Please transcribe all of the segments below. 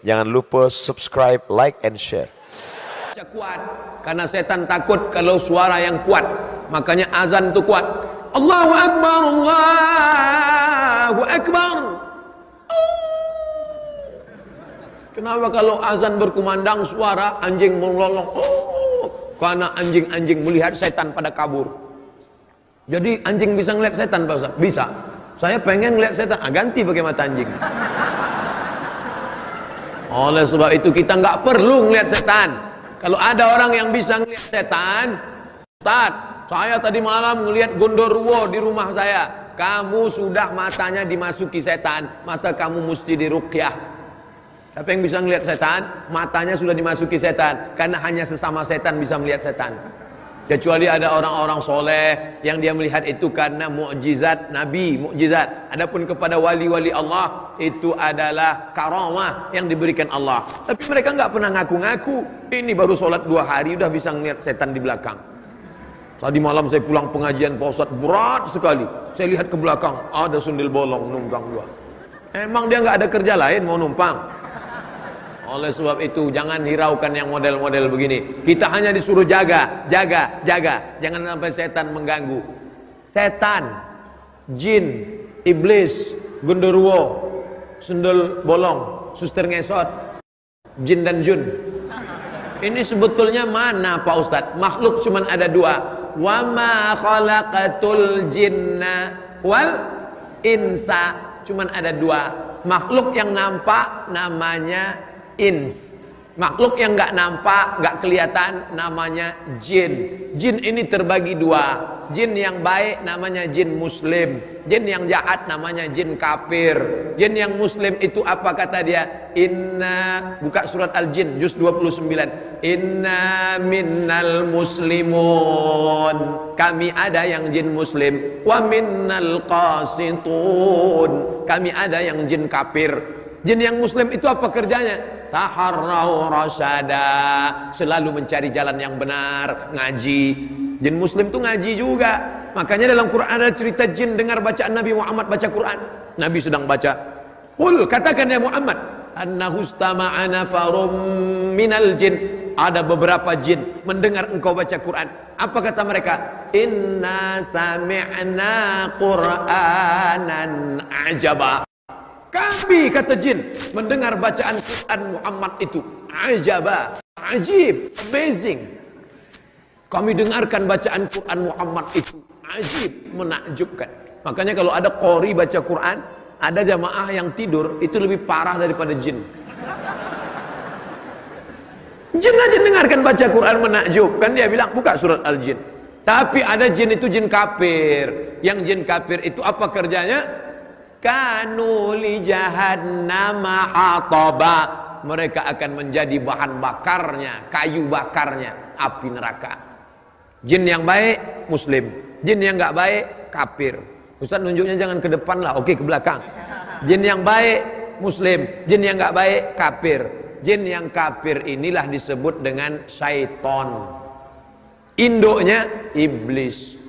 Jangan lupa subscribe, like, and share. Kuat, karena setan takut kalau suara yang kuat, makanya azan itu kuat. Allahu Akbar, Allahu Akbar. Kenapa kalau azan berkumandang suara anjing melolong? Karena anjing-anjing melihat setan pada kabur. Jadi anjing bisa ngeliat setan, Pak Ustaz? Bisa. Saya pengen ngeliat setan, ganti pakai mata anjing. Oleh sebab itu kita nggak perlu ngeliat setan. Kalau ada orang yang bisa ngeliat setan, Ustaz, saya tadi malam ngeliat gondoruo di rumah saya. Kamu sudah matanya dimasuki setan, maka kamu mesti diruqyah. Tapi yang bisa ngelihat setan, matanya sudah dimasuki setan, karena hanya sesama setan bisa melihat setan. Kecuali ada orang-orang soleh yang dia melihat itu karena mukjizat Nabi, mukjizat. Adapun kepada wali-wali Allah, itu adalah karamah yang diberikan Allah. Tapi mereka nggak pernah ngaku-ngaku. Ini baru sholat 2 hari udah bisa ngelihat setan di belakang. Tadi malam saya pulang pengajian Pak Ustadz, berat sekali. Saya lihat ke belakang, ada sundel bolong numpang 2. Emang dia nggak ada kerja lain mau numpang? Oleh sebab itu jangan hiraukan yang model-model begini. Kita hanya disuruh jaga, jaga, jaga. Jangan sampai setan mengganggu. Setan, jin, iblis, genderuwo, sundel bolong, suster ngesot, jin dan jun. Ini sebetulnya mana Pak Ustadz? Makhluk cuma ada 2. Wa ma khalaqatul jinna wal insa. Cuma ada 2. Makhluk yang nampak namanya ins. Makhluk yang nggak nampak, nggak kelihatan namanya jin. Jin ini terbagi 2. Jin yang baik namanya jin muslim. Jin yang jahat namanya jin kafir. Jin yang muslim itu apa kata dia? Inna, buka surat Al-Jin juz 29. Inna minnal muslimun. Kami ada yang jin muslim. Wa minnal qasitun. Kami ada yang jin kafir. Jin yang muslim itu apa kerjanya? Taharrau rasyada, selalu mencari jalan yang benar, ngaji. Jin muslim itu ngaji juga. Makanya dalam Quran ada cerita jin dengar bacaan Nabi Muhammad baca Quran. Nabi sedang baca. Qul, katakan ya Muhammad, annahu istama'a nafarum minal jin. Ada beberapa jin mendengar engkau baca Quran. Apa kata mereka? Inna sami'na Qur'anan ajaba. Kami, kata jin, mendengar bacaan Quran Muhammad itu ajaba, ajib, amazing. Kami dengarkan bacaan Quran Muhammad itu ajib, menakjubkan. Makanya kalau ada qori baca Quran, ada jamaah yang tidur itu lebih parah daripada jin. Jin aja dengarkan baca Quran menakjubkan, dia bilang buka surat Al-Jin. Tapi ada jin itu jin kafir. Yang jin kafir itu apa kerjanya? Kanu li jahannama hataba. Mereka akan menjadi bahan bakarnya, kayu bakarnya api neraka. Jin yang baik muslim, jin yang nggak baik kafir. Ustaz nunjuknya jangan ke depan lah, oke ke belakang. Jin yang baik muslim, jin yang nggak baik kafir. Jin yang kafir inilah disebut dengan syaiton. Induknya iblis.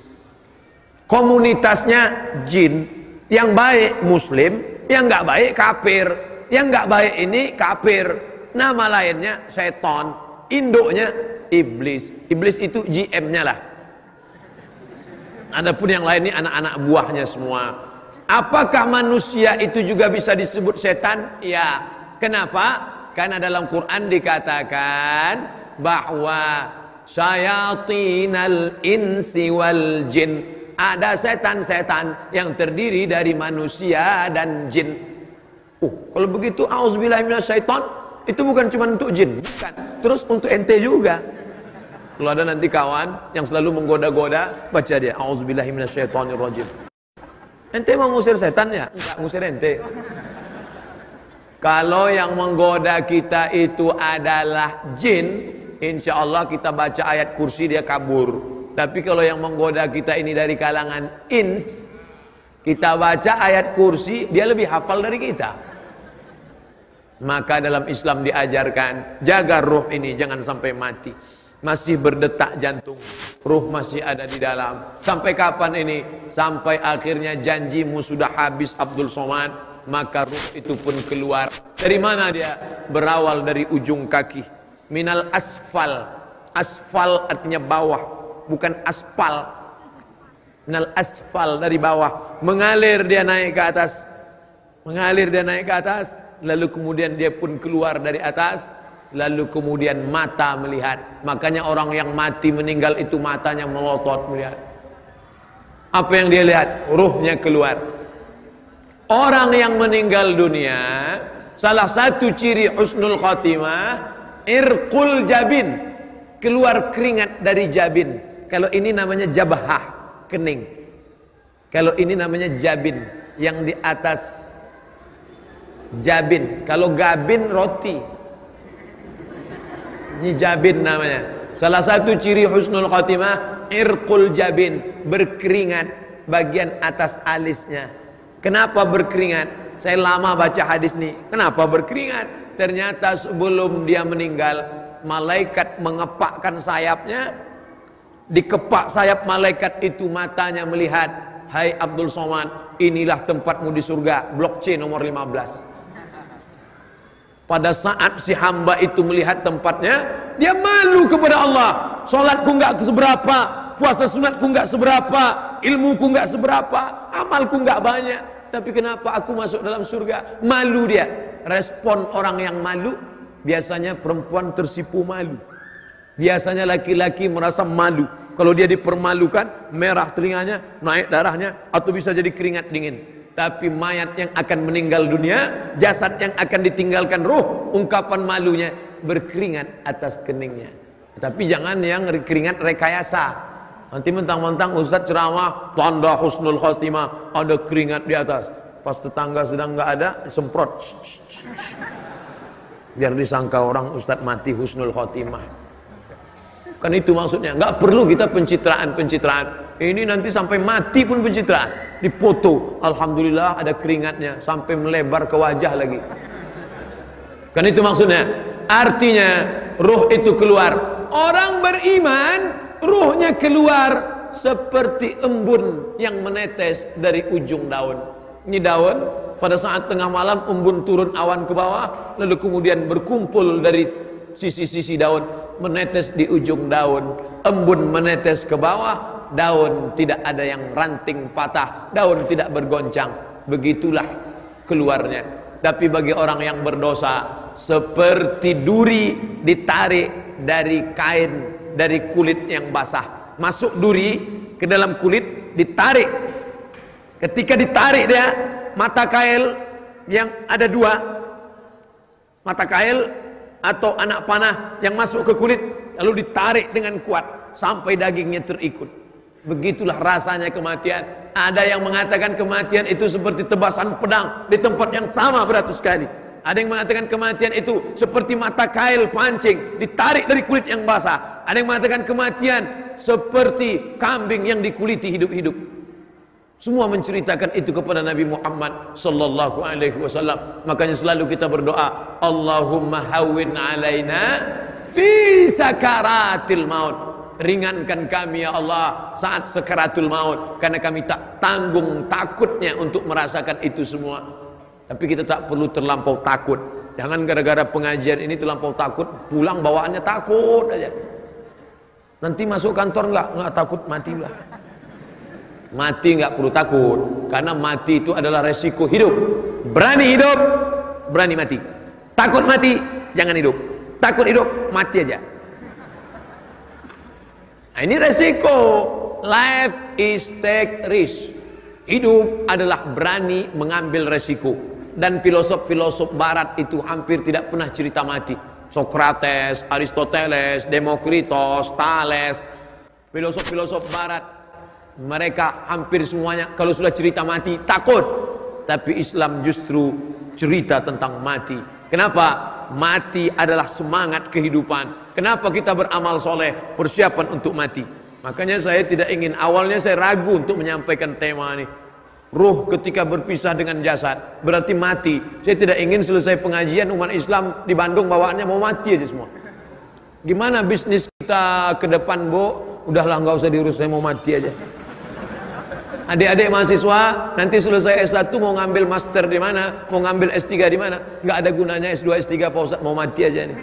Komunitasnya jin. Yang baik muslim, yang nggak baik kafir. Yang nggak baik ini kafir. Nama lainnya seton. Induknya iblis. Iblis itu GM-nya lah. Adapun yang lain ini anak-anak buahnya semua. Apakah manusia itu juga bisa disebut setan? Ya. Kenapa? Karena dalam Quran dikatakan bahwa syayatinal insi wal jin. Ada setan-setan yang terdiri dari manusia dan jin. Kalau begitu auzubillahi minasyaiton, itu bukan cuma untuk jin, bukan. Terus untuk ente juga. Kalau ada nanti kawan yang selalu menggoda-goda, baca dia auzubillahi minasyaitonirrajim. Ente mau ngusir setan ya? Enggak, ngusir ente. Kalau yang menggoda kita itu adalah jin, insya Allah kita baca ayat kursi dia kabur. Tapi kalau yang menggoda kita ini dari kalangan ins, kita baca ayat kursi, dia lebih hafal dari kita. Maka dalam Islam diajarkan, jaga ruh ini jangan sampai mati. Masih berdetak jantung, ruh masih ada di dalam. Sampai kapan ini? Sampai akhirnya janjimu sudah habis Abdul Somad. maka ruh itu pun keluar. Dari mana dia? Berawal dari ujung kaki. Minal asfal. Asfal artinya bawah, bukan aspal. Minal asfal, dari bawah. Mengalir dia naik ke atas. Mengalir dia naik ke atas. Lalu kemudian dia pun keluar dari atas. Lalu kemudian mata melihat. Makanya orang yang mati meninggal itu matanya melotot melihat. Apa yang dia lihat? Ruhnya keluar. Orang yang meninggal dunia, salah satu ciri husnul khotimah, irqul jabin, keluar keringat dari jabin. Kalau ini namanya jabahah, kening. Kalau ini namanya jabin, yang di atas jabin. Kalau gabin, roti. Ini jabin namanya. Salah satu ciri husnul khotimah, irqul jabin, berkeringat bagian atas alisnya. Kenapa berkeringat? Saya lama baca hadis ini. Kenapa berkeringat? Ternyata sebelum dia meninggal, malaikat mengepakkan sayapnya. Dikepak sayap malaikat itu, matanya melihat, hai Abdul Somad, inilah tempatmu di surga, blok C nomor 15. Pada saat si hamba itu melihat tempatnya, dia malu kepada Allah. Sholatku nggak seberapa, puasa sunatku nggak seberapa, ilmuku nggak seberapa, amalku nggak banyak. Tapi kenapa aku masuk dalam surga? Malu dia. Respon orang yang malu, biasanya perempuan tersipu malu. Biasanya laki-laki merasa malu. Kalau dia dipermalukan, merah telinganya, naik darahnya, atau bisa jadi keringat dingin. Tapi mayat yang akan meninggal dunia, jasad yang akan ditinggalkan ruh, ungkapan malunya berkeringat atas keningnya. Tapi jangan yang keringat rekayasa. Nanti mentang-mentang ustaz ceramah tanda husnul khotimah, ada keringat di atas. Pas tetangga sedang nggak ada, semprot. Biar disangka orang ustaz mati husnul khotimah. Kan itu maksudnya. Nggak perlu kita pencitraan. Ini nanti sampai mati pun pencitraan. Dipoto, alhamdulillah ada keringatnya, sampai melebar ke wajah lagi. Kan itu maksudnya. Artinya ruh itu keluar. Orang beriman, ruhnya keluar seperti embun yang menetes dari ujung daun. Ini daun, pada saat tengah malam embun turun awan ke bawah, lalu kemudian berkumpul dari sisi-sisi daun, menetes di ujung daun. Embun menetes ke bawah, daun tidak ada yang ranting patah, daun tidak bergoncang. Begitulah keluarnya. Tapi bagi orang yang berdosa, seperti duri ditarik dari kain, dari kulit yang basah. Masuk duri ke dalam kulit, ditarik. Ketika ditarik dia, mata kail yang ada dua, mata kail atau anak panah yang masuk ke kulit, lalu ditarik dengan kuat sampai dagingnya terikut. Begitulah rasanya kematian. Ada yang mengatakan kematian itu seperti tebasan pedang di tempat yang sama beratus kali. Ada yang mengatakan kematian itu seperti mata kail pancing ditarik dari kulit yang basah. Ada yang mengatakan kematian seperti kambing yang dikuliti hidup-hidup. Semua menceritakan itu kepada Nabi Muhammad sallallahu alaihi wasallam. Makanya selalu kita berdoa, Allahumma hawwin alaina fi sakaratil maut. Ringankan kami ya Allah saat sakaratul maut, karena kami tak tanggung takutnya untuk merasakan itu semua. Tapi kita tak perlu terlampau takut. Jangan gara-gara pengajian ini terlampau takut, pulang bawaannya takut aja. Nanti masuk kantor enggak takut, mati lah. Mati enggak perlu takut, karena mati itu adalah resiko hidup. Berani hidup, berani mati. Takut mati, jangan hidup. Takut hidup, mati aja. Nah, ini resiko. Life is take risk. Hidup adalah berani mengambil resiko. Dan filosof-filosof barat itu hampir tidak pernah cerita mati. Socrates, Aristoteles, Demokritos, Thales, filosof-filosof barat, mereka hampir semuanya kalau sudah cerita mati takut. Tapi Islam justru cerita tentang mati. Kenapa? Mati adalah semangat kehidupan. Kenapa kita beramal soleh? Persiapan untuk mati. Makanya saya tidak ingin, awalnya saya ragu untuk menyampaikan tema ini. Ruh ketika berpisah dengan jasad berarti mati. Saya tidak ingin selesai pengajian umat Islam di Bandung bawaannya mau mati aja semua. Gimana bisnis kita ke depan, Bu? Udahlah, nggak usah diurus, saya mau mati aja. Adik-adik mahasiswa nanti selesai S1 mau ngambil master di mana, mau ngambil S3 di mana, nggak ada gunanya S2 S3 Pak Ustaz, mau mati aja nih.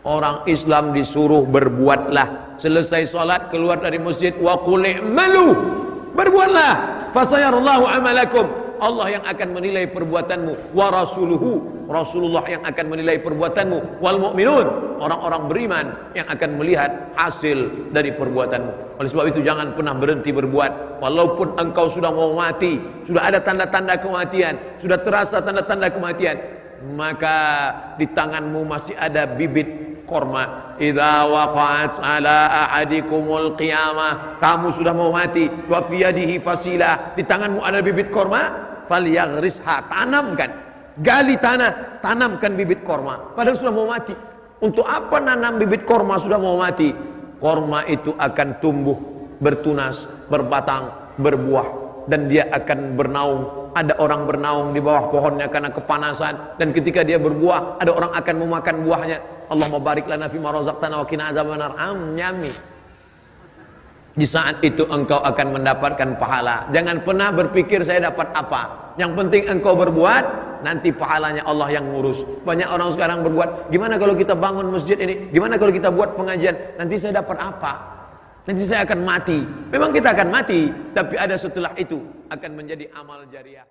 Orang Islam disuruh berbuatlah. Selesai sholat keluar dari masjid, wa qul i'malu, berbuatlah, fasayarallahu amalakum, Allah yang akan menilai perbuatanmu, wa rasuluhu, Rasulullah yang akan menilai perbuatanmu, wal mu'minun, orang-orang beriman yang akan melihat hasil dari perbuatanmu. Oleh sebab itu jangan pernah berhenti berbuat. Walaupun engkau sudah mau mati, sudah ada tanda-tanda kematian, sudah terasa tanda-tanda kematian, maka di tanganmu masih ada bibit korma. Idza waqa'at ala ahadikumul qiyamah, kamu sudah mau mati, wa fi yadihi fasilah, di tanganmu ada bibit korma, falyaghrisha, tanamkan, gali tanah, tanamkan bibit korma. Padahal sudah mau mati. Untuk apa nanam bibit korma sudah mau mati? Korma itu akan tumbuh, bertunas, berbatang, berbuah, dan dia akan bernaung. Ada orang bernaung di bawah pohonnya karena kepanasan, dan ketika dia berbuah ada orang akan memakan buahnya. Allahumma barik lana fima razaqtana wa qina adzabannar. Nyami. Di saat itu engkau akan mendapatkan pahala. Jangan pernah berpikir saya dapat apa. Yang penting engkau berbuat, nanti pahalanya Allah yang ngurus. Banyak orang sekarang berbuat, gimana kalau kita bangun masjid ini, gimana kalau kita buat pengajian, nanti saya dapat apa, nanti saya akan mati. Memang kita akan mati, tapi ada setelah itu akan menjadi amal jariah.